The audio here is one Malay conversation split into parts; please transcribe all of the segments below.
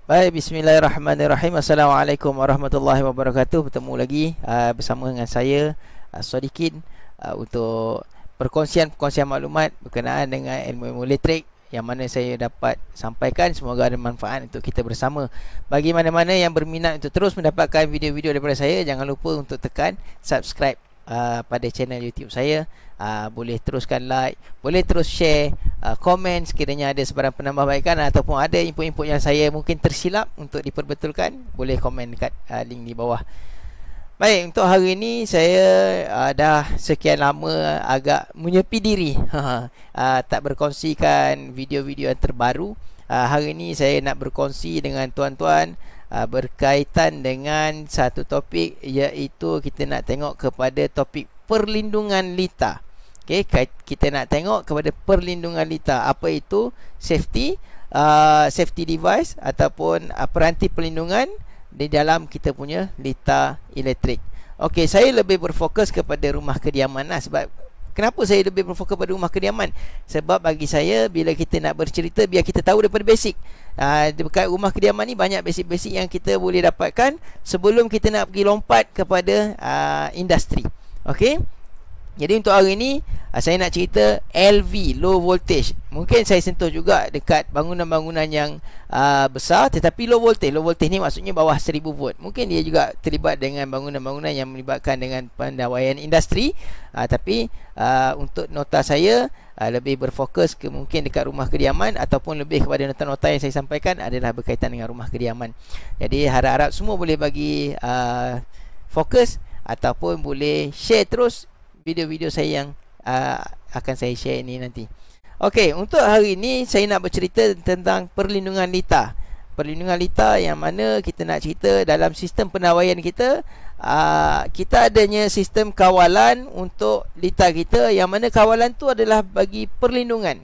Baik, bismillahirrahmanirrahim. Assalamualaikum warahmatullahi wabarakatuh. Bertemu lagi bersama dengan saya Sodikin untuk perkongsian maklumat berkenaan dengan ilmu elektrik yang mana saya dapat sampaikan. Semoga ada manfaat untuk kita bersama. Bagi mana-mana yang berminat untuk terus mendapatkan video-video daripada saya, jangan lupa untuk tekan subscribe pada channel YouTube saya. Boleh teruskan like, boleh terus share, komen sekiranya ada sebarang penambahbaikan ataupun ada input-input yang saya mungkin tersilap untuk diperbetulkan, boleh komen dekat link di bawah. Baik, untuk hari ini saya dah sekian lama agak menyepi diri tak berkongsikan video-video yang terbaru. Hari ini saya nak berkongsi dengan tuan-tuan berkaitan dengan satu topik, iaitu kita nak tengok kepada topik perlindungan lita. Okay, kita nak tengok kepada perlindungan lita. Apa itu safety device ataupun peranti perlindungan di dalam kita punya lita elektrik. Okey, saya lebih berfokus kepada rumah kediaman lah. Sebab kenapa saya lebih berfokus pada rumah kediaman? Sebab bagi saya, bila kita nak bercerita, biar kita tahu daripada basic. Dekat rumah kediaman ni banyak basic-basic yang kita boleh dapatkan sebelum kita nak pergi lompat kepada industri. Okey, jadi untuk hari ini saya nak cerita LV, low voltage. Mungkin saya sentuh juga dekat bangunan-bangunan yang besar, tetapi low voltage. Low voltage ni maksudnya bawah 1000 volt. Mungkin dia juga terlibat dengan bangunan-bangunan yang melibatkan dengan pendawaian industri. Tapi untuk nota saya lebih berfokus ke mungkin dekat rumah kediaman, ataupun lebih kepada nota-nota yang saya sampaikan adalah berkaitan dengan rumah kediaman. Jadi harap-harap semua boleh bagi fokus ataupun boleh share terus video-video saya yang akan saya share ni nanti. Okey, untuk hari ini saya nak bercerita tentang perlindungan lita. Perlindungan lita yang mana kita nak cerita dalam sistem pendawaian kita. Kita adanya sistem kawalan untuk lita kita, yang mana kawalan tu adalah bagi perlindungan.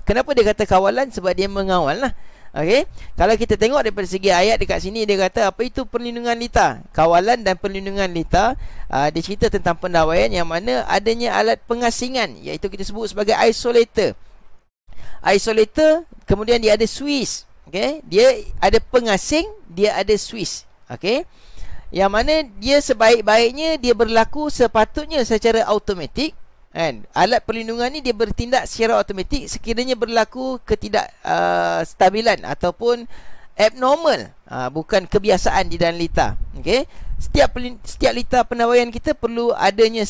Kenapa dia kata kawalan? Sebab dia mengawal lah. Okey, kalau kita tengok daripada segi ayat dekat sini, dia kata apa itu perlindungan lita. Kawalan dan perlindungan lita, dia cerita tentang pendawaian yang mana adanya alat pengasingan, iaitu kita sebut sebagai isolator. Isolator, kemudian dia ada switch. Okey, dia ada pengasing, dia ada switch. Okey, yang mana dia sebaik-baiknya dia berlaku sepatutnya secara automatik. Kan? Alat perlindungan ni dia bertindak secara automatik sekiranya berlaku ketidakstabilan ataupun abnormal, bukan kebiasaan di dalam lita. Okey, setiap lita pendawaian kita perlu adanya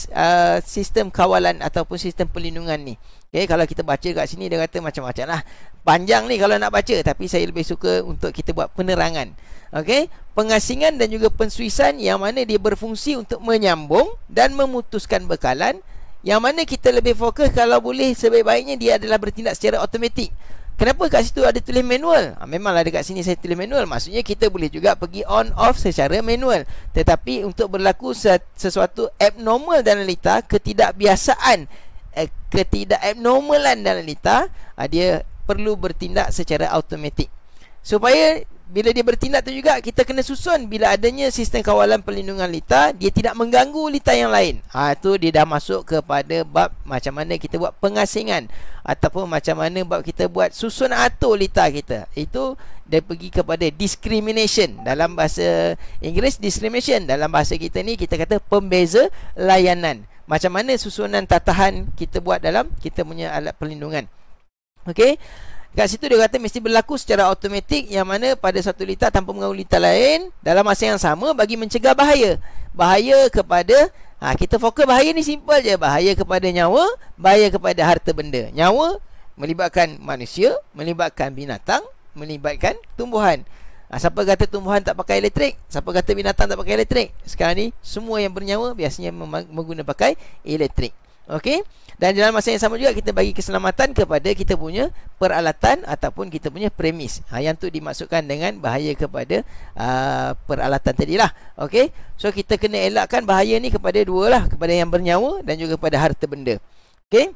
sistem kawalan ataupun sistem perlindungan ni. Okey, kalau kita baca kat sini dia kata macam-macam lah. Panjang ni kalau nak baca, tapi saya lebih suka untuk kita buat penerangan. Okey, pengasingan dan juga pensuisan yang mana dia berfungsi untuk menyambung dan memutuskan bekalan, yang mana kita lebih fokus kalau boleh sebaik-baiknya dia adalah bertindak secara automatik. Kenapa kat situ ada tulis manual? Memanglah dekat sini saya tulis manual. Maksudnya kita boleh juga pergi on off secara manual. Tetapi untuk berlaku sesuatu abnormal dalam lita, ketidakbiasaan, ketidakabnormalan dalam lita, dia perlu bertindak secara automatik. Supaya bila dia bertindak tu juga, kita kena susun bila adanya sistem kawalan perlindungan lita, dia tidak mengganggu lita yang lain. Itu dia dah masuk kepada bab macam mana kita buat pengasingan, ataupun macam mana bab kita buat susun atur lita kita. Itu dia pergi kepada discrimination. Dalam bahasa Inggeris, discrimination. Dalam bahasa kita ni kita kata pembeza layanan. Macam mana susunan tatahan kita buat dalam kita punya alat perlindungan. Okey, kat situ dia kata mesti berlaku secara automatik, yang mana pada satu lita tanpa mengganggu lita lain dalam masa yang sama bagi mencegah bahaya. Bahaya kepada, kita fokus bahaya ni simple je. Bahaya kepada nyawa, bahaya kepada harta benda. Nyawa melibatkan manusia, melibatkan binatang, melibatkan tumbuhan. Siapa kata tumbuhan tak pakai elektrik? Siapa kata binatang tak pakai elektrik? Sekarang ni semua yang bernyawa biasanya menggunakan pakai elektrik. Okey, dan dalam masa yang sama juga kita bagi keselamatan kepada kita punya peralatan ataupun kita punya premis. Yang tu dimaksudkan dengan bahaya kepada peralatan tadilah. Okey, so kita kena elakkan bahaya ni kepada dua lah, kepada yang bernyawa dan juga kepada harta benda. Okey,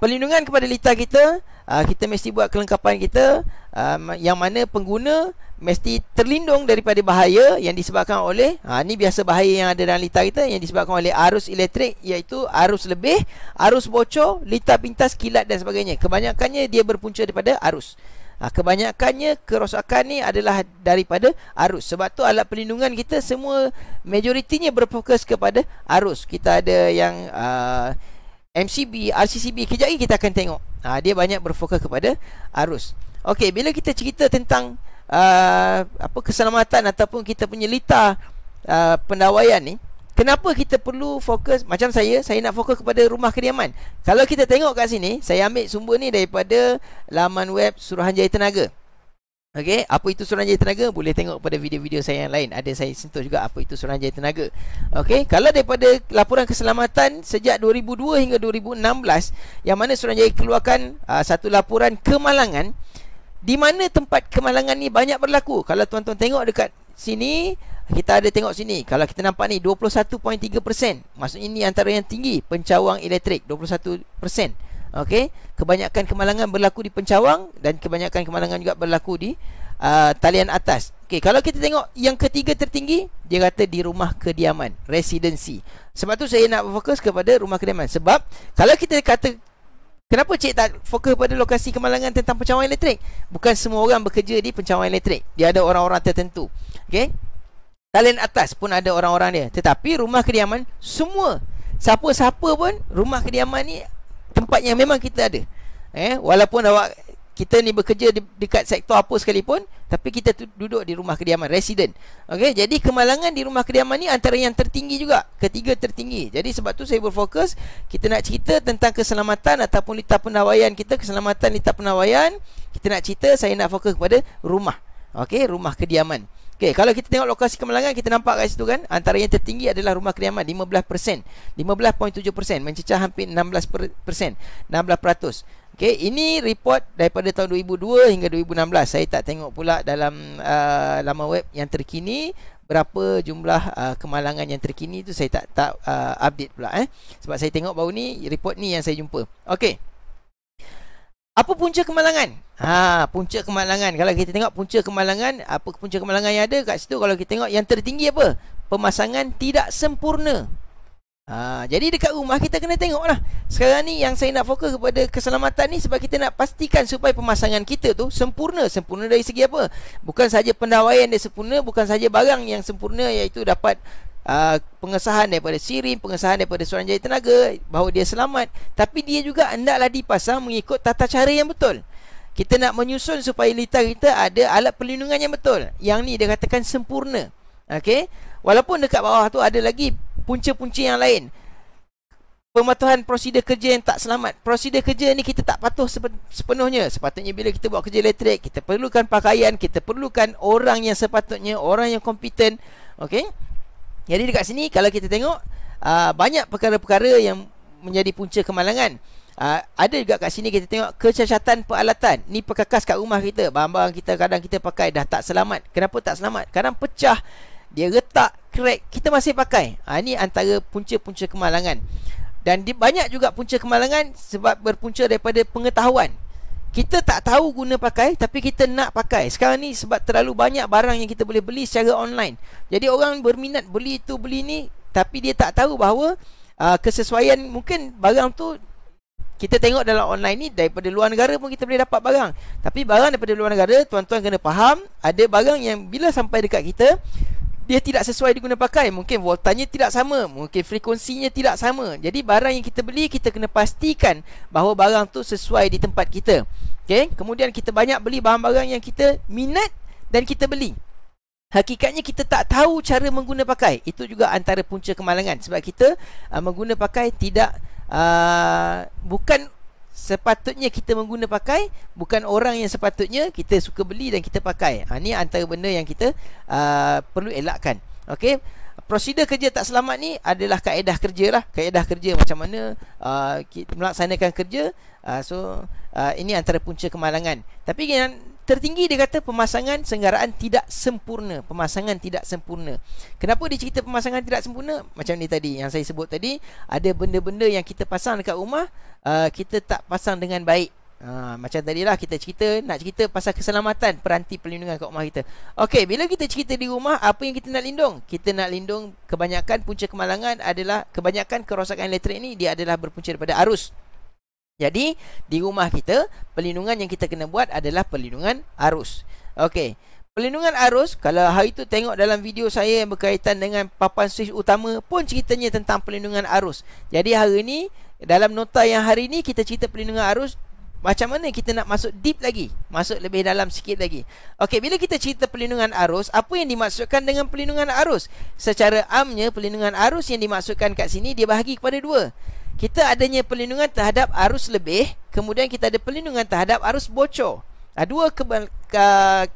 perlindungan kepada lita kita, kita mesti buat kelengkapan kita, yang mana pengguna mesti terlindung daripada bahaya yang disebabkan oleh ni biasa bahaya yang ada dalam lita kita yang disebabkan oleh arus elektrik, iaitu arus lebih, arus bocor, lita pintas, kilat dan sebagainya. Kebanyakannya dia berpunca daripada arus. Kebanyakannya kerosakan ni adalah daripada arus. Sebab tu alat pelindungan kita semua majoritinya berfokus kepada arus. Kita ada yang MCB, RCCB, kejap lagi kita akan tengok. Dia banyak berfokus kepada arus. Okey, bila kita cerita tentang keselamatan ataupun kita punya litar pendawaian ni, kenapa kita perlu fokus? Macam saya nak fokus kepada rumah kediaman. Kalau kita tengok kat sini, saya ambil sumber ni daripada laman web Suruhanjaya Tenaga. Okey, apa itu Suruhanjaya Tenaga? Boleh tengok pada video-video saya yang lain. Ada saya sentuh juga apa itu Suruhanjaya Tenaga. Okey, kalau daripada laporan keselamatan sejak 2002 hingga 2016, yang mana Suruhanjaya keluarkan satu laporan kemalangan, di mana tempat kemalangan ni banyak berlaku. Kalau tuan-tuan tengok dekat sini, kita ada tengok sini. Kalau kita nampak ni 21.3%. Maksudnya ini antara yang tinggi pencawang elektrik, 21%. Okey, kebanyakan kemalangan berlaku di pencawang dan kebanyakan kemalangan juga berlaku di talian atas. Okey, kalau kita tengok yang ketiga tertinggi, dia kata di rumah kediaman, residensi. Sebab tu saya nak fokus kepada rumah kediaman. Sebab kalau kita kata, kenapa cik tak fokus pada lokasi kemalangan tentang pencawang elektrik? Bukan semua orang bekerja di pencawang elektrik. Dia ada orang-orang tertentu. Okey, talian atas pun ada orang-orang dia. Tetapi rumah kediaman, semua, siapa-siapa pun, rumah kediaman ni tempat yang memang kita ada. Walaupun kita ni bekerja dekat sektor apa sekalipun, tapi kita duduk di rumah kediaman, resident. Okey, jadi kemalangan di rumah kediaman ni antara yang tertinggi juga, ketiga tertinggi. Jadi sebab tu saya berfokus, kita nak cerita tentang keselamatan ataupun litar pendawaian kita, keselamatan litar pendawaian. Kita nak cerita, saya nak fokus kepada rumah. Okey, rumah kediaman. Okey, kalau kita tengok lokasi kemalangan, kita nampak kat situ kan, antara yang tertinggi adalah rumah kediaman, 15%, 15.7%, mencecah hampir 16%, 16%. Okey, ini report daripada tahun 2002 hingga 2016. Saya tak tengok pula dalam laman web yang terkini berapa jumlah kemalangan yang terkini tu, saya tak update pula sebab saya tengok baru ni report ni yang saya jumpa. Okey, apa punca kemalangan? Punca kemalangan. Kalau kita tengok punca kemalangan, apa punca kemalangan yang ada kat situ? Kalau kita tengok yang tertinggi apa? Pemasangan tidak sempurna. Jadi dekat rumah kita kena tengok lah. Sekarang ni yang saya nak fokus kepada keselamatan ni, sebab kita nak pastikan supaya pemasangan kita tu sempurna. Sempurna dari segi apa? Bukan saja pendawaian dia sempurna, bukan saja barang yang sempurna, iaitu dapat pengesahan daripada SIRIM, pengesahan daripada Suruhanjaya Tenaga bahawa dia selamat, tapi dia juga hendaklah dipasang mengikut tata cara yang betul. Kita nak menyusun supaya litar kita ada alat perlindungan yang betul. Yang ni dia katakan sempurna. Okey, walaupun dekat bawah tu ada lagi punca-punca yang lain. Pematuhan prosedur kerja yang tak selamat. Prosedur kerja ni kita tak patuh sepenuhnya. Sepatutnya bila kita buat kerja elektrik, kita perlukan pakaian, kita perlukan orang yang sepatutnya, orang yang kompeten. Okey, jadi dekat sini kalau kita tengok banyak perkara-perkara yang menjadi punca kemalangan. Ada juga kat sini kita tengok kecacatan peralatan. Ni perkakas kat rumah kita. Barang-barang kita kadang kita pakai dah tak selamat. Kenapa tak selamat? Kadang pecah, dia retak, crack, kita masih pakai. Ni antara punca-punca kemalangan. Dan banyak juga punca kemalangan sebab berpunca daripada pengetahuan. Kita tak tahu guna pakai, tapi kita nak pakai. Sekarang ni sebab terlalu banyak barang yang kita boleh beli secara online. Jadi orang berminat beli itu, beli ni, tapi dia tak tahu bahawa kesesuaian, mungkin barang tu kita tengok dalam online ni daripada luar negara pun kita boleh dapat barang. Tapi barang daripada luar negara, tuan-tuan kena faham, ada barang yang bila sampai dekat kita, dia tidak sesuai diguna pakai. Mungkin voltanya tidak sama, mungkin frekuensinya tidak sama. Jadi barang yang kita beli, kita kena pastikan bahawa barang tu sesuai di tempat kita. Okay? Kemudian kita banyak beli barang-barang yang kita minat dan kita beli. Hakikatnya kita tak tahu cara mengguna pakai. Itu juga antara punca kemalangan. Sebab kita mengguna pakai tidak bukan sepatutnya kita mengguna pakai, bukan orang yang sepatutnya kita suka beli dan kita pakai. Ini antara benda yang kita perlu elakkan. Okey, prosedur kerja tak selamat ni adalah kaedah kerja lah. Kaedah kerja macam mana kita melaksanakan kerja. Ini antara punca kemalangan. Tapi yang tertinggi dia kata pemasangan senggaraan tidak sempurna. Pemasangan tidak sempurna. Kenapa dia cerita pemasangan tidak sempurna? Macam ni tadi yang saya sebut tadi, ada benda-benda yang kita pasang dekat rumah, kita tak pasang dengan baik. Macam tadilah kita nak cerita pasal keselamatan peranti perlindungan kat rumah kita. Okey, bila kita cerita di rumah, apa yang kita nak lindung? Kita nak lindung, kebanyakan punca kemalangan adalah, kebanyakan kerosakan elektrik ni dia adalah berpunca daripada arus. Jadi di rumah kita, perlindungan yang kita kena buat adalah perlindungan arus. Okey. Perlindungan arus, kalau hari tu tengok dalam video saya yang berkaitan dengan papan switch utama pun ceritanya tentang perlindungan arus. Jadi hari ni, dalam nota yang hari ni kita cerita perlindungan arus, macam mana kita nak masuk deep lagi, masuk lebih dalam sikit lagi. Okey, bila kita cerita perlindungan arus, apa yang dimaksudkan dengan perlindungan arus? Secara amnya, perlindungan arus yang dimaksudkan kat sini dia bahagi kepada dua. Kita adanya perlindungan terhadap arus lebih, kemudian kita ada perlindungan terhadap arus bocor. Dua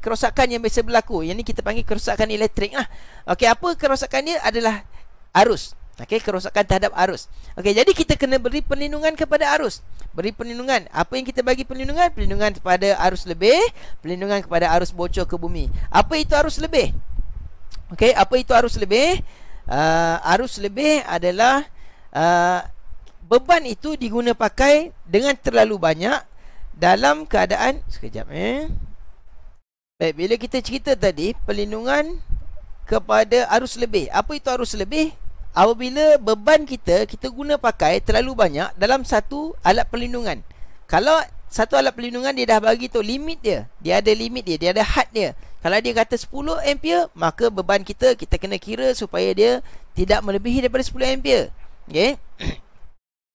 kerosakan yang biasa berlaku. Yang ni kita panggil kerosakan elektrik lah. Okey, apa kerosakan dia? Adalah arus. Okey, kerosakan terhadap arus. Okey, jadi kita kena beri perlindungan kepada arus. Beri perlindungan. Apa yang kita bagi perlindungan? Perlindungan kepada arus lebih, perlindungan kepada arus bocor ke bumi. Apa itu arus lebih? Okey, apa itu arus lebih? Arus lebih adalah beban itu diguna pakai dengan terlalu banyak dalam keadaan sekejap Baik, bila kita cerita tadi perlindungan kepada arus lebih. Apa itu arus lebih? Apabila beban kita guna pakai terlalu banyak dalam satu alat perlindungan. Kalau satu alat perlindungan dia dah bagi tu limit dia. Dia ada limit dia, dia ada had dia. Kalau dia kata 10 ampere, maka beban kita kena kira supaya dia tidak melebihi daripada 10 ampere. Okey.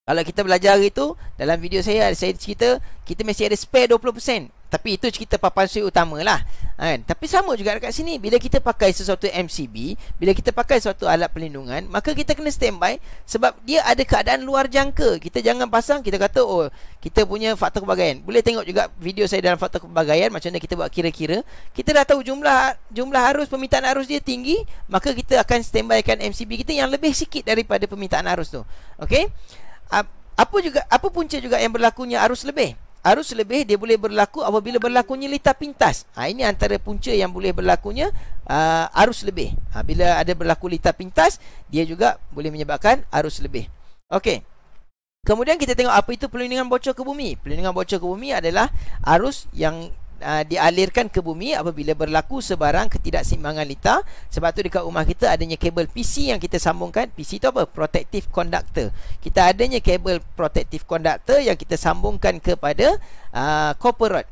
Kalau kita belajar itu, dalam video saya cerita, kita mesti ada spare 20%. Tapi itu cerita papan switch utama lah. Tapi sama juga dekat sini. Bila kita pakai sesuatu MCB, bila kita pakai sesuatu alat perlindungan, maka kita kena standby sebab dia ada keadaan luar jangka. Kita jangan pasang, kita kata, oh, kita punya faktor pelbagaian. Boleh tengok juga video saya dalam faktor pelbagaian, macam mana kita buat kira-kira. Kita dah tahu jumlah arus, permintaan arus dia tinggi, maka kita akan standbykan MCB kita yang lebih sikit daripada permintaan arus tu. Okey? Apa punca juga yang berlakunya arus lebih? Arus lebih dia boleh berlaku apabila berlakunya litar pintas. Ini antara punca yang boleh berlakunya arus lebih. Bila ada berlaku litar pintas, dia juga boleh menyebabkan arus lebih. Okey. Kemudian kita tengok apa itu perlindungan bocor ke bumi. Perlindungan bocor ke bumi adalah arus yang dialirkan ke bumi apabila berlaku sebarang ketidakseimbangan litar. Sebab tu dekat rumah kita adanya kabel PC yang kita sambungkan. PC tu apa? Protective conductor. Kita adanya kabel protective conductor yang kita sambungkan kepada copper rod.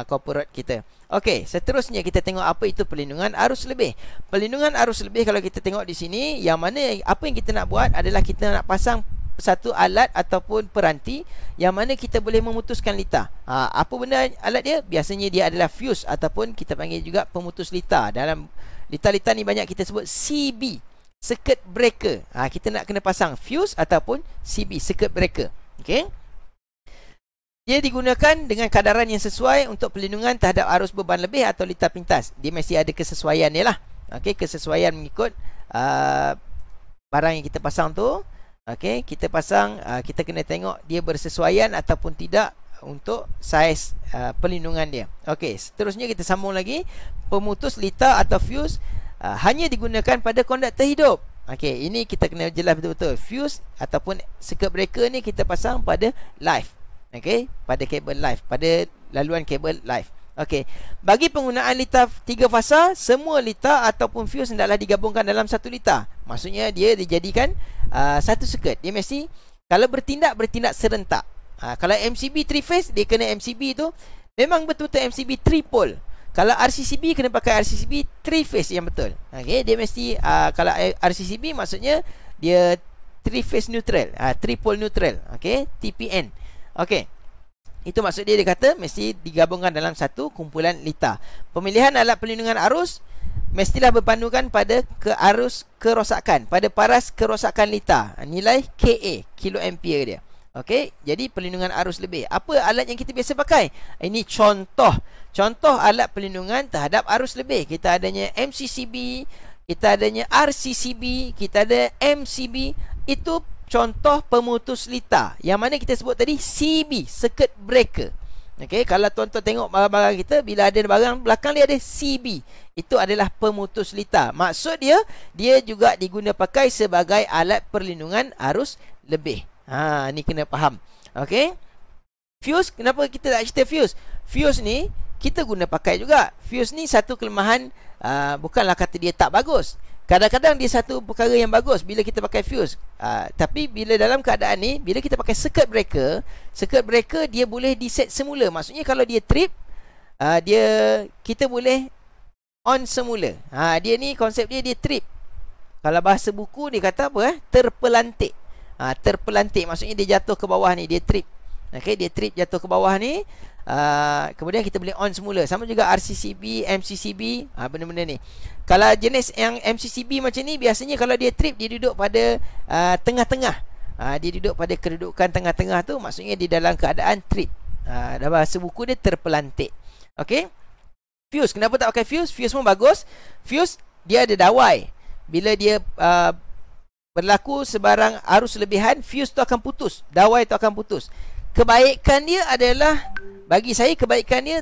Copper rod kita. Okey, seterusnya kita tengok apa itu perlindungan arus lebih. Perlindungan arus lebih kalau kita tengok di sini, yang mana apa yang kita nak buat adalah kita nak pasang satu alat ataupun peranti yang mana kita boleh memutuskan litar. Apa benda alat dia? Biasanya dia adalah fuse ataupun kita panggil juga pemutus litar. Dalam litar-litar ni banyak kita sebut CB, circuit breaker. Kita nak kena pasang fuse ataupun CB, circuit breaker. Okey. Dia digunakan dengan kadaran yang sesuai untuk perlindungan terhadap arus beban lebih atau litar pintas. Dia mesti ada kesesuaian dia lah. Okey, kesesuaian mengikut barang yang kita pasang tu. Okey, kita pasang, kita kena tengok dia bersesuaian ataupun tidak untuk saiz perlindungan dia. Okey, seterusnya kita sambung lagi. Pemutus litar atau fuse hanya digunakan pada konduktor hidup. Okey, ini kita kena jelas betul-betul. Fuse ataupun circuit breaker ni kita pasang pada live. Okey, pada kabel live, pada laluan kabel live. Okey, bagi penggunaan litar 3 fasa, semua litar ataupun fuse hendaklah digabungkan dalam satu litar. Maksudnya dia dijadikan satu circuit. Dia mesti kalau bertindak serentak. Kalau MCB 3 phase, dia kena MCB tu memang betul-betul MCB 3 pole. Kalau RCCB kena pakai RCCB 3 phase yang betul. Okey, dia mesti kalau RCCB maksudnya dia 3 phase neutral, 3 pole neutral. Okey, TPN. Okey. Itu maksud dia kata mesti digabungkan dalam satu kumpulan litar. Pemilihan alat perlindungan arus mestilah berpandukan pada kerosakan, pada paras kerosakan litar. Nilai KA, kiloampere dia. Okey, jadi perlindungan arus lebih. Apa alat yang kita biasa pakai? Ini contoh alat perlindungan terhadap arus lebih. Kita adanya MCCB, kita adanya RCCB, kita ada MCB. Itu contoh pemutus litar yang mana kita sebut tadi CB, circuit breaker. Okey, kalau tuan-tuan tengok barang-barang kita, bila ada barang belakang dia ada CB, itu adalah pemutus litar. Maksud dia juga diguna pakai sebagai alat perlindungan arus lebih. Ni kena faham. Okey. Fuse, kenapa kita tak cerita fuse? Fuse ni kita guna pakai juga. Fuse ni satu kelemahan, bukanlah kata dia tak bagus. Kadang-kadang dia satu perkara yang bagus bila kita pakai fuse. Tapi bila dalam keadaan ni, bila kita pakai circuit breaker dia boleh di-set semula. Maksudnya kalau dia trip, kita boleh on semula. Dia ni konsep dia trip. Kalau bahasa buku dia kata apa? Terpelantik. Terpelantik maksudnya dia jatuh ke bawah ni, dia trip. Okey, dia trip jatuh ke bawah ni. Kemudian kita boleh on semula. Sama juga RCCB, MCCB, benda-benda ni. Kalau jenis yang MCCB macam ni, biasanya kalau dia trip, dia duduk pada tengah-tengah. Dia duduk pada kedudukan tengah-tengah tu, maksudnya dia dalam keadaan trip. Dalam bahasa buku dia terpelantik. Okey. Fuse, kenapa tak pakai fuse? Fuse pun bagus. Fuse dia ada dawai. Bila dia berlaku sebarang arus lebihan, fuse tu akan putus, dawai tu akan putus. Kebaikan dia adalah, bagi saya kebaikan dia,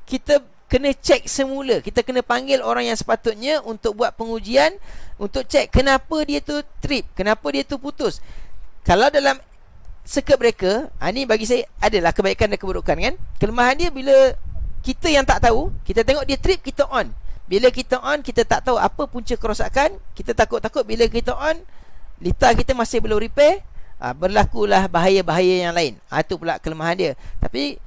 kita kena cek semula. Kita kena panggil orang yang sepatutnya untuk buat pengujian, untuk cek kenapa dia tu trip, kenapa dia tu putus. Kalau dalam circuit breaker, ni bagi saya adalah kebaikan dan keburukan kan. Kelemahan dia bila kita yang tak tahu, kita tengok dia trip, kita on. Bila kita on, kita tak tahu apa punca kerosakan. Kita takut-takut bila kita on, litar kita masih belum repair, berlakulah bahaya-bahaya yang lain. Itu pula kelemahan dia. Tapi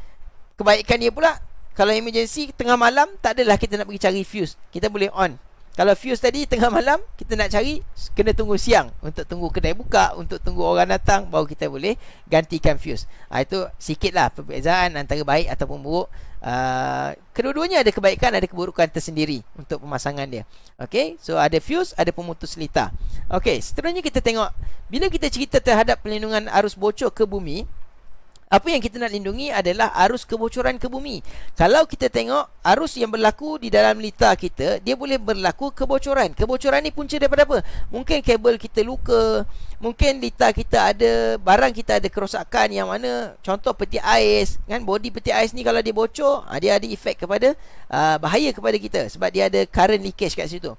kebaikan dia pula, kalau emergency tengah malam, tak adalah kita nak pergi cari fuse, kita boleh on. Kalau fuse tadi tengah malam, kita nak cari, kena tunggu siang, untuk tunggu kedai buka, untuk tunggu orang datang, baru kita boleh gantikan fuse. Itu sikitlah perbezaan antara baik ataupun buruk. Kedua-duanya ada kebaikan, ada keburukan tersendiri untuk pemasangan dia. Okey, so ada fuse, ada pemutus litar. Okey, seterusnya kita tengok, bila kita cerita terhadap pelindungan arus bocor ke bumi, apa yang kita nak lindungi adalah arus kebocoran ke bumi. Kalau kita tengok arus yang berlaku di dalam litar kita, dia boleh berlaku kebocoran. Kebocoran ni punca daripada apa? Mungkin kabel kita luka, mungkin litar kita ada, barang kita ada kerosakan yang mana, contoh peti ais kan, bodi peti ais ni kalau dia bocor, dia ada efek kepada bahaya kepada kita, sebab dia ada current leakage kat situ.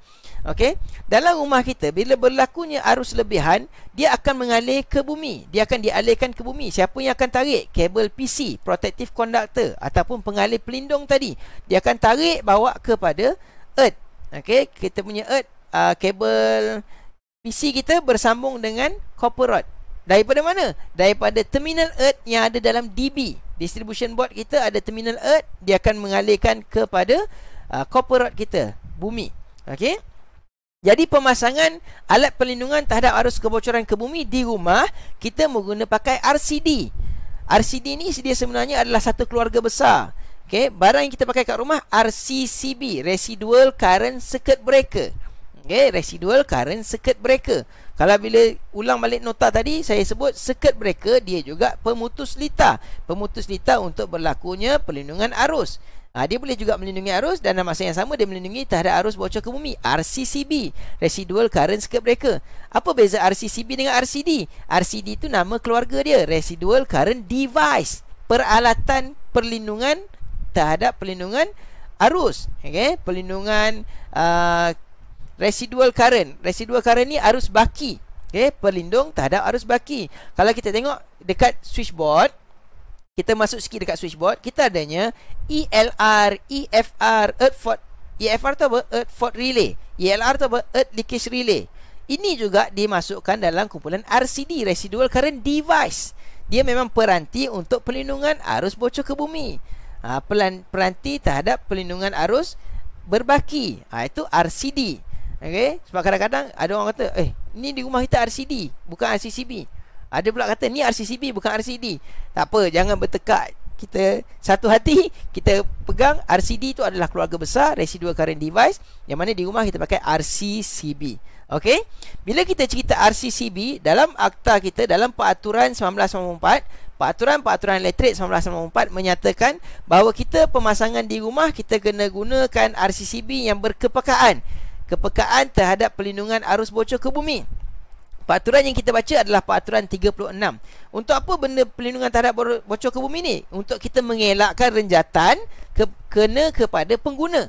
Okey, dalam rumah kita bila berlakunya arus lebihan, dia akan mengalir ke bumi, dia akan dialirkan ke bumi. Siapa yang akan tarik? Kabel PC, protective conductor, ataupun pengalir pelindung tadi, dia akan tarik bawa kepada earth. Okey, kita punya earth, kabel PC kita bersambung dengan copper rod. Daripada mana? Daripada terminal earth yang ada dalam DB, distribution board kita ada terminal earth, dia akan mengalirkan kepada copper rod kita, bumi. Okey, jadi pemasangan alat perlindungan terhadap arus kebocoran ke bumi di rumah, kita menggunakan pakai RCD. RCD ni dia sebenarnya adalah satu keluarga besar. Okey, barang yang kita pakai kat rumah RCCB, Residual Current Circuit Breaker. Okey, Residual Current Circuit Breaker. Kalau bila ulang balik nota tadi, saya sebut circuit breaker, dia juga pemutus litar. Pemutus litar untuk berlakunya perlindungan arus. Dia boleh juga melindungi arus, dan dalam masa yang sama dia melindungi terhadap arus bocor ke bumi. RCCB, Residual Current Circuit Breaker. Apa beza RCCB dengan RCD? RCD itu nama keluarga dia, Residual Current Device, peralatan perlindungan terhadap perlindungan arus. Okay? Perlindungan residual current. Residual current ni arus baki. Okay? Perlindung terhadap arus baki. Kalau kita tengok dekat switchboard, kita masuk sikit dekat switchboard, kita adanya ELR, EFR, Earth Fault. EFR tu apa? Earth Fault Relay. ELR tu apa? Earth Leakage Relay. Ini juga dimasukkan dalam kumpulan RCD, Residual Current Device. Dia memang peranti untuk perlindungan arus bocor ke bumi. Peranti terhadap perlindungan arus berbaki. Itu RCD. Okay? Sebab kadang-kadang ada orang kata, ni di rumah kita RCD, bukan RCCB. Ada pula kata ni RCCB bukan RCD. Tak apa, jangan bertekak. Kita satu hati, kita pegang RCD itu adalah keluarga besar, Residual Current Device, yang mana di rumah kita pakai RCCB. Okey, bila kita cerita RCCB, dalam akta kita, dalam peraturan 1994, peraturan elektrik 1994 menyatakan bahawa kita pemasangan di rumah, kita kena gunakan RCCB yang berkepekaan. Kepekaan terhadap perlindungan arus bocor ke bumi. Peraturan yang kita baca adalah peraturan 36. Untuk apa benda perlindungan terhadap bocor ke bumi ni? Untuk kita mengelakkan renjatan kena kepada pengguna.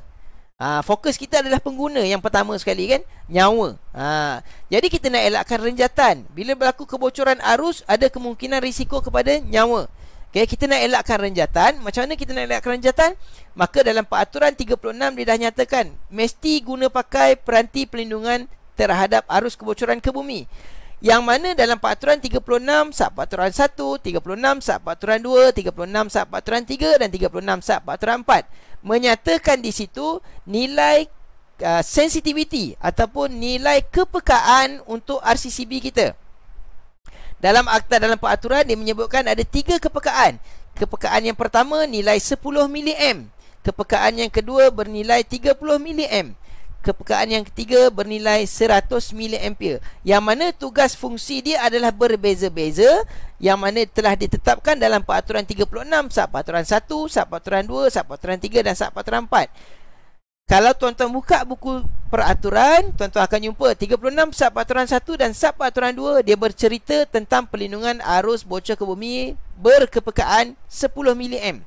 Fokus kita adalah pengguna yang pertama sekali kan, nyawa. Jadi kita nak elakkan renjatan. Bila berlaku kebocoran arus, ada kemungkinan risiko kepada nyawa. Okay, kita nak elakkan renjatan. Macam mana kita nak elakkan renjatan? Maka dalam peraturan 36 dia dah nyatakan mesti guna pakai peranti perlindungan terhadap arus kebocoran ke bumi. Yang mana dalam peraturan 36, sub peraturan 1, 36, sub peraturan 2, 36, sub peraturan 3 dan 36 sub peraturan 4 menyatakan di situ nilai sensitivity ataupun nilai kepekaan untuk RCCB kita. Dalam akta dalam peraturan dia menyebutkan ada 3 kepekaan. Kepekaan yang pertama nilai 10 mA. Kepekaan yang kedua bernilai 30 mA. Kepekaan yang ketiga bernilai 100 mA. Yang mana tugas fungsi dia adalah berbeza-beza, yang mana telah ditetapkan dalam peraturan 36, sub peraturan 1, sub peraturan 2, sub peraturan 3 dan sub peraturan 4. Kalau tuan-tuan buka buku peraturan, tuan-tuan akan jumpa 36 sub peraturan 1 dan sub peraturan 2 dia bercerita tentang pelindungan arus bocor ke bumi berkepekaan 10 mA.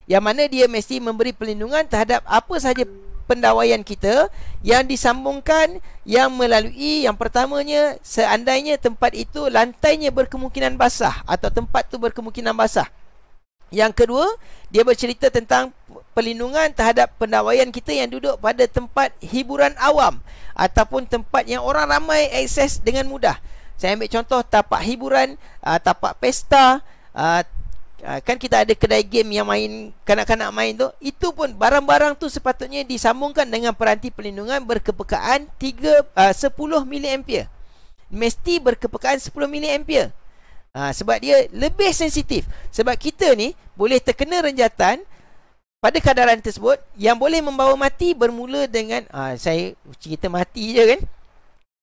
Yang mana dia mesti memberi pelindungan terhadap apa sahaja pendawaian kita yang disambungkan yang melalui yang pertamanya seandainya tempat itu lantainya berkemungkinan basah atau tempat tu berkemungkinan basah. Yang kedua, dia bercerita tentang pelindungan terhadap pendawaian kita yang duduk pada tempat hiburan awam ataupun tempat yang orang ramai akses dengan mudah. Saya ambil contoh tapak hiburan, tapak pesta, kan kita ada kedai game yang main kanak-kanak main tu, itu pun barang-barang tu sepatutnya disambungkan dengan peranti pelindungan berkepekaan 10 mA. Mesti berkepekaan 10 mA. Sebab dia lebih sensitif. Sebab kita ni boleh terkena renjatan pada kadaran tersebut yang boleh membawa mati bermula dengan saya cerita mati je kan.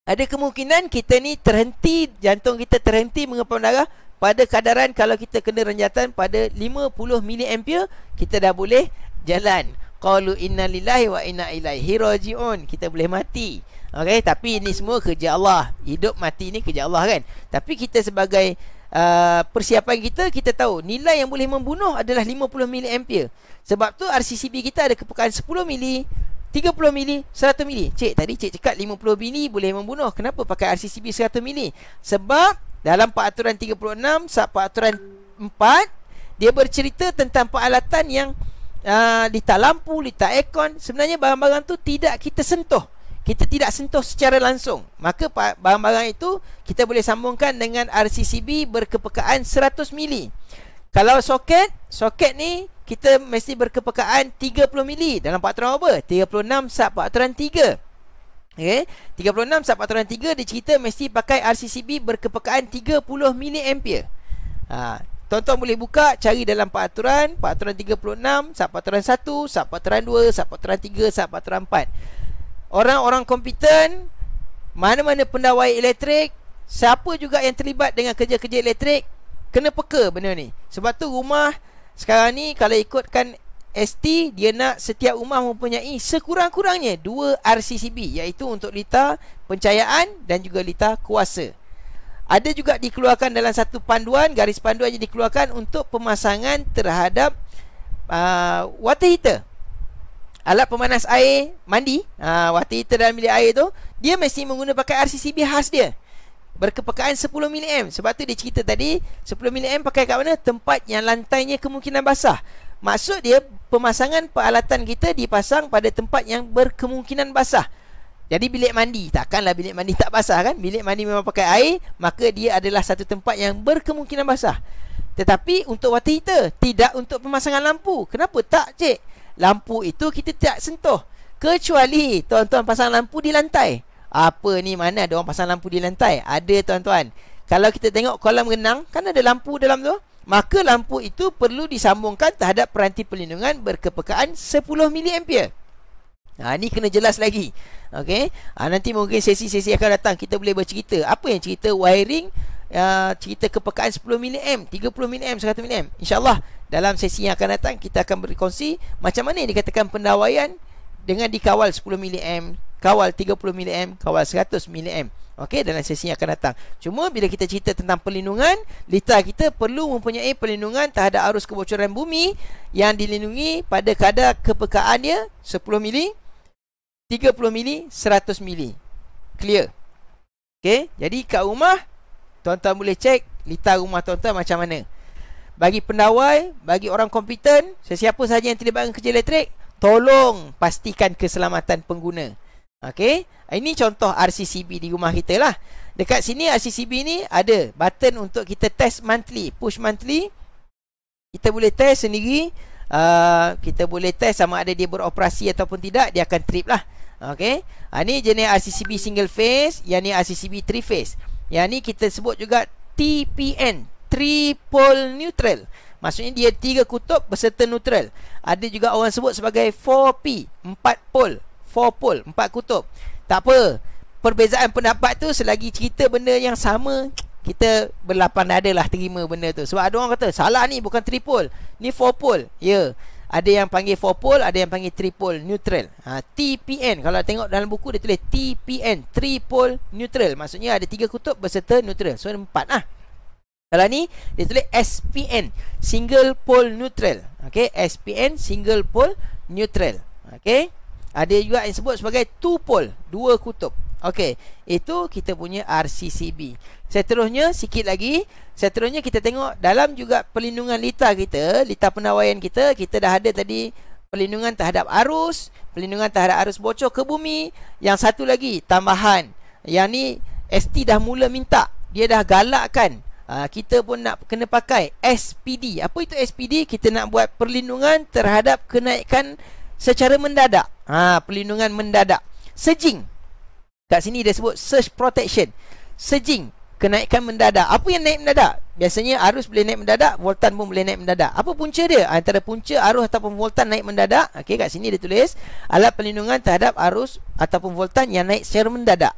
Ada kemungkinan kita ni terhenti, jantung kita terhenti mengepam darah pada kadaran kalau kita kena renjatan pada 50 mA, kita dah boleh jalan. Qalu innalillahi wa inna ilaihi rajiun. Kita boleh mati. Okey, tapi ini semua kerja Allah. Hidup mati ni kerja Allah kan. Tapi kita sebagai persiapan kita tahu nilai yang boleh membunuh adalah 50 mA. Sebab tu RCCB kita ada kepekaan 10 mili, 30 mili, 100 mili. Tadi cik cakap 50 mili boleh membunuh. Kenapa pakai RCCB 100 mili? Sebab dalam peraturan 36 sub peraturan 4 dia bercerita tentang peralatan yang litar lampu, litar aircon. Sebenarnya barang-barang tu tidak kita sentuh. Kita tidak sentuh secara langsung. Maka barang-barang itu kita boleh sambungkan dengan RCCB berkepekaan 100 mili. Kalau soket ni kita mesti berkepekaan 30 mili. Dalam peraturan apa? 36 sub peraturan 3. Okay? 36 sub peraturan 3 dia cerita mesti pakai RCCB berkepekaan 30 mA. Tuan-tuan boleh buka, cari dalam peraturan 36, sub peraturan 1, sub peraturan 2, sub peraturan 3, sub peraturan 4. Orang-orang kompeten, mana-mana pendawai elektrik, siapa juga yang terlibat dengan kerja-kerja elektrik, kena peka benda ni. Sebab tu rumah sekarang ni kalau ikutkan ST, dia nak setiap rumah mempunyai sekurang-kurangnya 2 RCCB, iaitu untuk litar pencahayaan dan juga litar kuasa. Ada juga dikeluarkan dalam satu panduan, garis panduan yang dikeluarkan untuk pemasangan terhadap water heater, alat pemanas air mandi. Water heater dalam bilik air tu, dia mesti menggunakan pakai RCCB khas dia, berkepekaan 10 mA. Sebab tu dia cerita tadi 10 mA pakai kat mana? Tempat yang lantainya kemungkinan basah. Maksud dia pemasangan peralatan kita dipasang pada tempat yang berkemungkinan basah. Jadi bilik mandi, takkanlah bilik mandi tak basah kan? Bilik mandi memang pakai air, maka dia adalah satu tempat yang berkemungkinan basah. Tetapi untuk water heater, tidak untuk pemasangan lampu. Kenapa tak, cik? Lampu itu kita tak sentuh, kecuali tuan-tuan pasang lampu di lantai. Apa ni, mana ada orang pasang lampu di lantai? Ada tuan-tuan. Kalau kita tengok kolam renang, kan ada lampu dalam tu. Maka lampu itu perlu disambungkan terhadap peranti pelindungan berkepekaan 10 mA. Ni kena jelas lagi. Okey. Nanti mungkin sesi-sesi akan datang kita boleh bercerita. Apa yang cerita wiring, cerita kepekaan 10 mA, 30 mA, 100 mA. InsyaAllah dalam sesi yang akan datang kita akan berkongsi macam mana yang dikatakan pendawaian dengan dikawal 10 mA, kawal 30 mA, kawal 100 mA. Okey, dalam sesi yang akan datang. Cuma bila kita cerita tentang perlindungan, litar kita perlu mempunyai perlindungan terhadap arus kebocoran bumi yang dilindungi pada kadar kepekaan dia 10 mili, 30 mili, 100 mili. Clear? Okey, jadi kat rumah tuan-tuan boleh cek litar rumah tuan-tuan macam mana. Bagi pendawai, bagi orang kompeten, sesiapa sahaja yang terlibat dengan kerja elektrik, tolong pastikan keselamatan pengguna. Okey, ini contoh RCCB di rumah kita lah. Dekat sini RCCB ni ada button untuk kita test monthly, push monthly. Kita boleh test sendiri. Kita boleh test sama ada dia beroperasi ataupun tidak. Dia akan trip lah. Okey, ni jenis RCCB single phase. Yang ni RCCB 3 phase. Yang ni kita sebut juga TPN, triple neutral. Maksudnya dia 3 kutub berserta neutral. Ada juga orang sebut sebagai 4P, 4 pole, 4 pole, 4 kutub. Tak apa, perbezaan pendapat tu selagi cerita benda yang sama, kita berlapan dada lah terima benda tu. Sebab ada orang kata salah ni, bukan triple, ni 4 pole. Ya, ada yang panggil 4 pole, ada yang panggil triple neutral. TPN, kalau tengok dalam buku dia tulis TPN, triple neutral. Maksudnya ada 3 kutub berserta neutral. So 4 lah. Kalau ni dia tulis SPN, single pole neutral. Okey, SPN, single pole neutral. Okey, ada juga yang sebut sebagai 2 pole, 2 kutub. Okey, itu kita punya RCCB. Seterusnya sikit lagi, seterusnya kita tengok dalam juga perlindungan litar kita, litar penawaian kita. Kita dah ada tadi perlindungan terhadap arus, perlindungan terhadap arus bocor ke bumi. Yang satu lagi tambahan, yang ni ST dah mula minta, dia dah galakkan. Kita pun nak kena pakai SPD. Apa itu SPD? Kita nak buat perlindungan terhadap kenaikan secara mendadak. Perlindungan mendadak. Surging. Kat sini dia sebut surge protection. Surging, kenaikan mendadak. Apa yang naik mendadak? Biasanya arus boleh naik mendadak, voltan pun boleh naik mendadak. Apa punca dia? Antara punca arus ataupun voltan naik mendadak. Okey, kat sini dia tulis alat perlindungan terhadap arus ataupun voltan yang naik secara mendadak.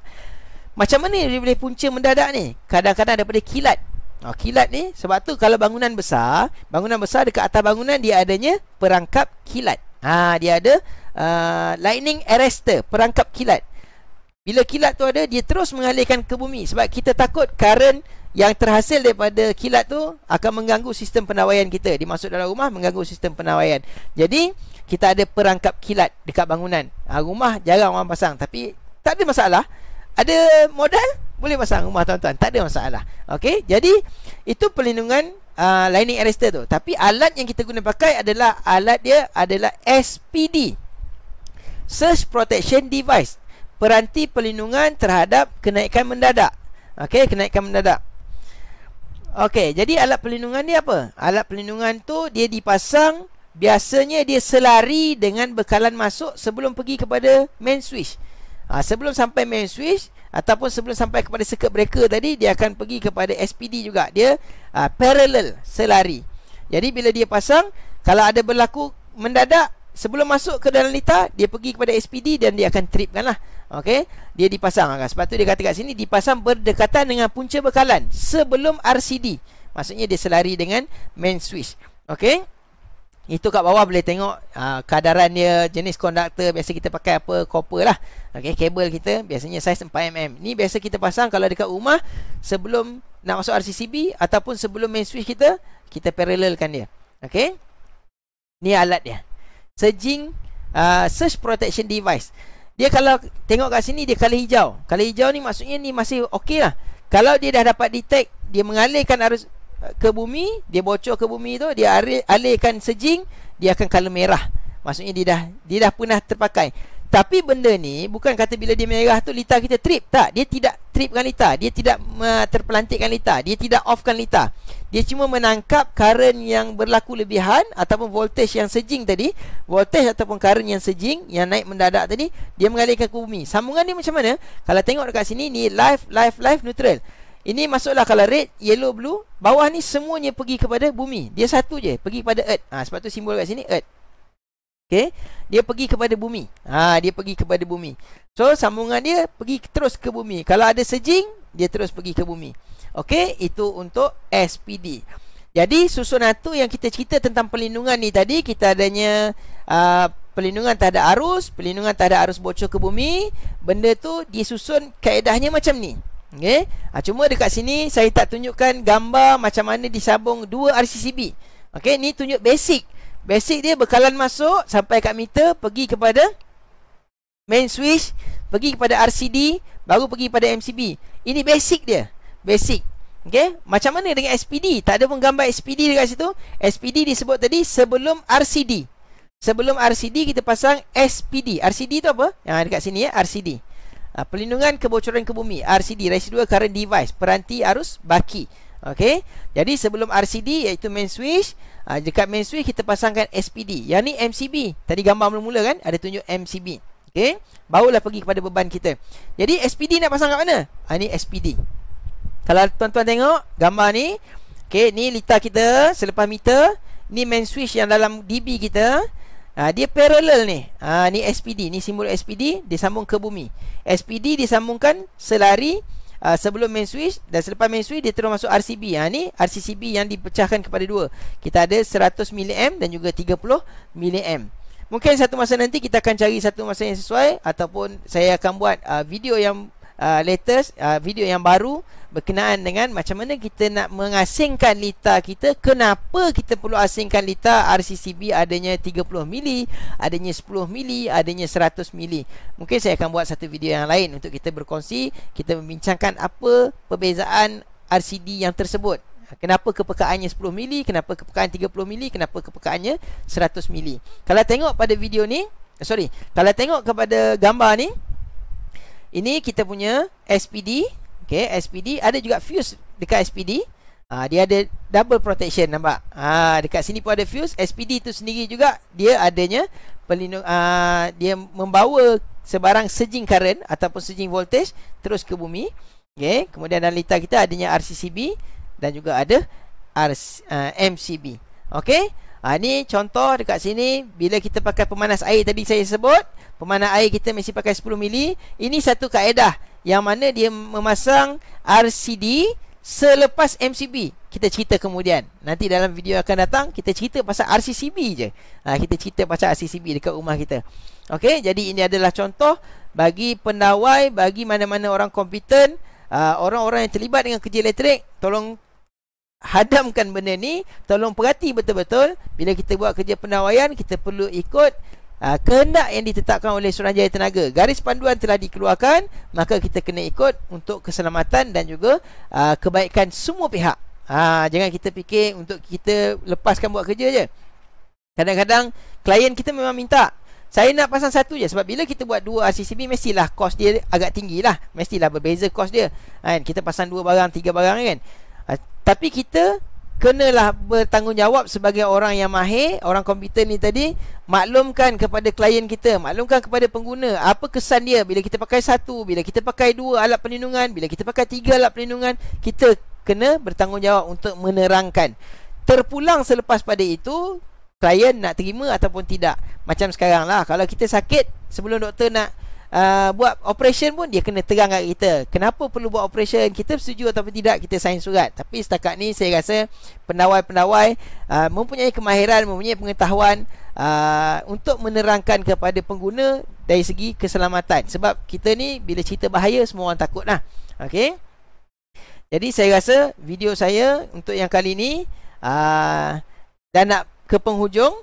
Macam mana dia boleh punca mendadak ni? Kadang-kadang daripada kilat. Kilat ni, sebab tu kalau bangunan besar dekat atas bangunan dia adanya perangkap kilat. Dia ada lightning arrestor, perangkap kilat. Bila kilat tu ada, dia terus mengalirkan ke bumi. Sebab kita takut current yang terhasil daripada kilat tu akan mengganggu sistem penawaian kita. Dia masuk dalam rumah, mengganggu sistem penawaian. Jadi kita ada perangkap kilat dekat bangunan. Rumah jarang orang pasang, tapi tak ada masalah. Ada modal, boleh pasang rumah tuan-tuan, tak ada masalah. Okey, jadi itu perlindungan lightning arrestor tu. Tapi alat yang kita guna pakai adalah alat dia adalah SPD, surge protection device, peranti perlindungan terhadap kenaikan mendadak. Okey, kenaikan mendadak. Okey, jadi alat perlindungan ni apa? Alat perlindungan tu dia dipasang, biasanya dia selari dengan bekalan masuk sebelum pergi kepada main switch. Sebelum sampai main switch ataupun sebelum sampai kepada circuit breaker tadi, dia akan pergi kepada SPD juga. Dia parallel, selari. Jadi bila dia pasang, kalau ada berlaku mendadak sebelum masuk ke dalam litar, dia pergi kepada SPD dan dia akan tripkan lah. Okey, dia dipasang. Sebab tu dia kata kat sini dipasang berdekatan dengan punca bekalan sebelum RCD. Maksudnya dia selari dengan main switch. Okey, itu kat bawah boleh tengok kadaran dia, jenis konduktor. Biasa kita pakai apa, copper lah. Okey, kabel kita biasanya saiz 4mm. Ni biasa kita pasang kalau dekat rumah sebelum nak masuk RCCB ataupun sebelum main switch kita parallelkan dia. Okey, ni alat dia, surging surge protection device. Dia kalau tengok kat sini, dia colour hijau. Colour hijau ni maksudnya ni masih okey lah. Kalau dia dah dapat detect, dia mengalirkan arus ke bumi, dia bocor ke bumi tu, dia alirkan surging, dia akan colour merah. Maksudnya dia dah pernah terpakai. Tapi benda ni bukan kata bila dia merah tu litar kita trip. Tak, dia tidak tripkan litar, dia tidak terpelantikkan litar, dia tidak offkan litar. Dia cuma menangkap current yang berlaku lebihan ataupun voltage yang surging tadi, voltage ataupun current yang surging, yang naik mendadak tadi, dia mengalirkan ke bumi. Sambungan dia macam mana? Kalau tengok dekat sini ni live neutral. Ini masuklah kalau red, yellow, blue. Bawah ni semuanya pergi kepada bumi. Dia satu je, pergi kepada earth. Sebab tu simbol kat sini earth. Okey, dia pergi kepada bumi. Dia pergi kepada bumi. So sambungan dia pergi terus ke bumi. Kalau ada surging, dia terus pergi ke bumi. Okey, itu untuk SPD. Jadi susunan tu yang kita cerita tentang perlindungan ni tadi, kita adanya perlindungan terhadap arus, perlindungan terhadap arus bocor ke bumi. Benda tu disusun kaedahnya macam ni. Okey, cuma dekat sini saya tak tunjukkan gambar macam mana disambung dua RCCB. Okey, ni tunjuk basic. Basic dia bekalan masuk sampai kat meter, pergi kepada main switch, pergi kepada RCD, baru pergi pada MCB. Ini basic dia. Basic. Okey, macam mana dengan SPD? Tak ada pun gambar SPD dekat situ. SPD disebut tadi sebelum RCD. Sebelum RCD kita pasang SPD. RCD tu apa? Yang dekat sini ya, RCD. Perlindungan kebocoran ke bumi. RCD, Residual Current Device, peranti arus baki. Okey. Jadi sebelum RCD iaitu main switch, dekat main switch kita pasangkan SPD. Yang ni MCB. Tadi gambar mula-mula kan ada tunjuk MCB. Okey. Barulah pergi kepada beban kita. Jadi SPD nak pasang kat mana? Ni SPD. Kalau tuan-tuan tengok gambar ni, okey, ni lita kita selepas meter, ni main switch yang dalam DB kita. Dia parallel ni. Ni SPD, ni simbol SPD disambung ke bumi. SPD disambungkan selari sebelum main switch, dan selepas main switch dia terus masuk RCB. Ni RCCB yang dipecahkan kepada dua. Kita ada 100 mA dan juga 30 mA. Mungkin satu masa nanti kita akan cari satu masa yang sesuai, ataupun saya akan buat video yang latest, video yang baru berkenaan dengan macam mana kita nak mengasingkan lita kita. Kenapa kita perlu asingkan lita RCCB adanya 30 mili, adanya 10 mili, adanya 100 mili. Mungkin saya akan buat satu video yang lain untuk kita berkongsi, kita membincangkan apa perbezaan RCD yang tersebut. Kenapa kepekaannya 10 mili, kenapa kepekaan 30 mili, kenapa kepekaannya 100 mili. Kalau tengok pada video ni, kalau tengok kepada gambar ni, ini kita punya SPD. Okay, SPD ada juga fuse dekat SPD. Dia ada double protection, nampak? Dekat sini pun ada fuse. SPD tu sendiri juga dia adanya pelindung, dia membawa sebarang surging current ataupun surging voltage terus ke bumi. Okay, kemudian dalam lita kita adanya RCCB dan juga ada MCB. Okay, ni contoh dekat sini. Bila kita pakai pemanas air tadi saya sebut, pemanas air kita mesti pakai 10 mili. Ini satu kaedah yang mana dia memasang RCD selepas MCB. Kita cerita kemudian. Nanti dalam video akan datang kita cerita pasal RCCB je. Kita cerita pasal RCCB dekat rumah kita. Okey, jadi ini adalah contoh bagi pendawai, bagi mana-mana orang kompeten, orang-orang yang terlibat dengan kerja elektrik, tolong hadamkan benda ni, tolong perhati betul-betul. Bila kita buat kerja pendawaian, kita perlu ikut kehendak yang ditetapkan oleh Suruhanjaya Tenaga. Garis panduan telah dikeluarkan, maka kita kena ikut untuk keselamatan dan juga kebaikan semua pihak. Jangan kita fikir untuk kita lepaskan buat kerja je. Kadang-kadang klien kita memang minta, saya nak pasang satu je. Sebab bila kita buat dua RCCB, mestilah kos dia agak tinggi lah. Mestilah berbeza kos dia kan? Kita pasang 2 barang, 3 barang kan. Tapi kita kenalah bertanggungjawab sebagai orang yang mahir, orang kompeten ni tadi. Maklumkan kepada klien kita, maklumkan kepada pengguna apa kesan dia bila kita pakai satu, bila kita pakai 2 alat perlindungan, bila kita pakai 3 alat perlindungan. Kita kena bertanggungjawab untuk menerangkan. Terpulang selepas pada itu, klien nak terima ataupun tidak. Macam sekarang lah, kalau kita sakit, sebelum doktor nak buat operation pun dia kena terang kat kita kenapa perlu buat operation, kita setuju ataupun tidak, kita sign surat. Tapi setakat ni saya rasa pendawai-pendawai mempunyai kemahiran, mempunyai pengetahuan untuk menerangkan kepada pengguna dari segi keselamatan. Sebab kita ni bila cerita bahaya, semua orang takut lah. Okay, jadi saya rasa video saya untuk yang kali ni dah nak ke penghujung.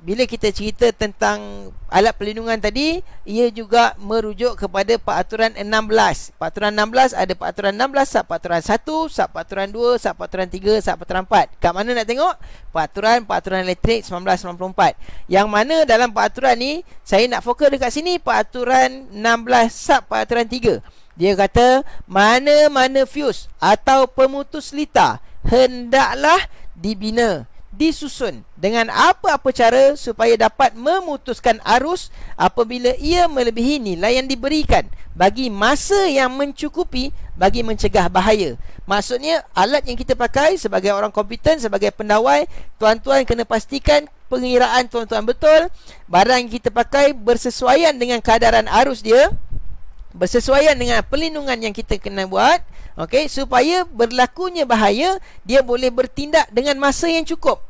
Bila kita cerita tentang alat perlindungan tadi, ia juga merujuk kepada Peraturan 16. Peraturan 16 ada Peraturan 16, Sub Peraturan 1, Sub Peraturan 2, Sub Peraturan 3, Sub Peraturan 4. Kat mana nak tengok? Peraturan Elektrik 1994. Yang mana dalam peraturan ni, saya nak fokus dekat sini, Peraturan 16 Sub Peraturan 3. Dia kata, mana-mana fuse atau pemutus lita hendaklah dibina, disusun dengan apa-apa cara supaya dapat memutuskan arus apabila ia melebihi nilai yang diberikan bagi masa yang mencukupi bagi mencegah bahaya. Maksudnya alat yang kita pakai sebagai orang kompeten, sebagai pendawai, tuan-tuan kena pastikan pengiraan tuan-tuan betul, barang yang kita pakai bersesuaian dengan kadaran arus dia, bersesuaian dengan perlindungan yang kita kena buat. Okey, supaya berlakunya bahaya, dia boleh bertindak dengan masa yang cukup.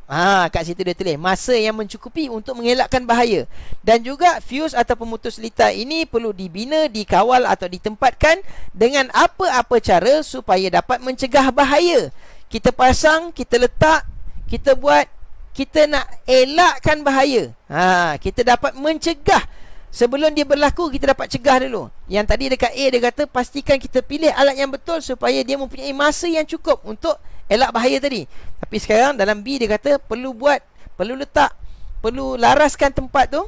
Kat situ dia tulis masa yang mencukupi untuk mengelakkan bahaya. Dan juga fuse atau pemutus lita ini perlu dibina, dikawal atau ditempatkan dengan apa-apa cara supaya dapat mencegah bahaya. Kita pasang, kita letak, kita buat, kita nak elakkan bahaya. Kita dapat mencegah. Sebelum dia berlaku, kita dapat cegah dulu. Yang tadi dekat A dia kata pastikan kita pilih alat yang betul supaya dia mempunyai masa yang cukup untuk elak bahaya tadi. Tapi sekarang dalam B dia kata perlu buat, perlu letak, perlu laraskan tempat tu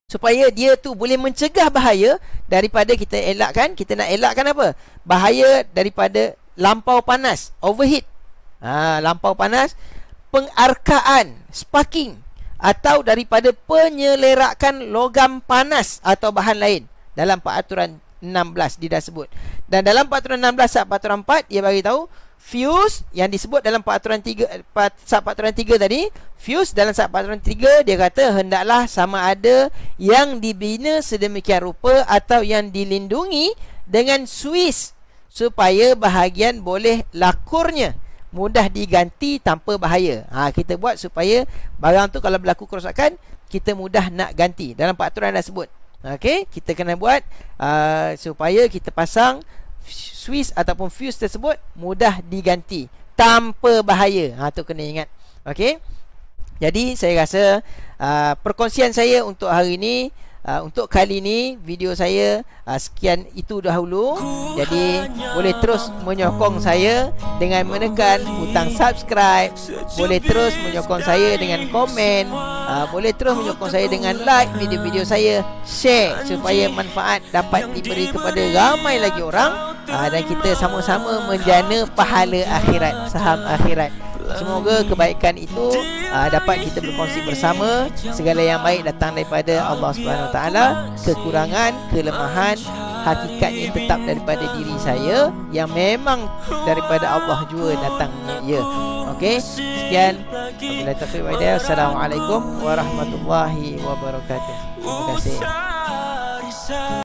supaya dia tu boleh mencegah bahaya daripada kita elakkan. Kita nak elakkan apa? Bahaya daripada lampau panas, overheat, lampau panas, pengarkaan, sparking, atau daripada penyelerakan logam panas atau bahan lain. Dalam peraturan 16 dia dah sebut. Dan dalam peraturan 16 sub peraturan 4 dia bagi tahu fuse yang disebut dalam peraturan 3 sub peraturan 3 tadi, fuse dalam sub peraturan 3 dia kata hendaklah sama ada yang dibina sedemikian rupa atau yang dilindungi dengan Swiss supaya bahagian boleh lakurnya mudah diganti tanpa bahaya. Kita buat supaya barang tu kalau berlaku kerosakan kita mudah nak ganti. Dalam peraturan dah sebut. Okey, kita kena buat supaya kita pasang Swiss ataupun fuse tersebut mudah diganti tanpa bahaya. Tu kena ingat. Okey. Jadi saya rasa perkongsian saya untuk hari ini, untuk kali ini video saya sekian itu dahulu. Jadi boleh terus menyokong saya dengan menekan butang subscribe, boleh terus menyokong saya dengan komen, boleh terus menyokong saya dengan like video-video saya, share supaya manfaat dapat diberi kepada ramai lagi orang, dan kita sama-sama menjana pahala akhirat, saham akhirat. Semoga kebaikan itu dapat kita berkongsi bersama. Segala yang baik datang daripada Allah Subhanahu Wa Taala. Kekurangan, kelemahan hakikatnya tetap daripada diri saya, yang memang daripada Allah juga datangnya ia. Okey, sekian. Wabillahi taufiq wal hidayah. Assalamualaikum warahmatullahi wabarakatuh. Terima kasih.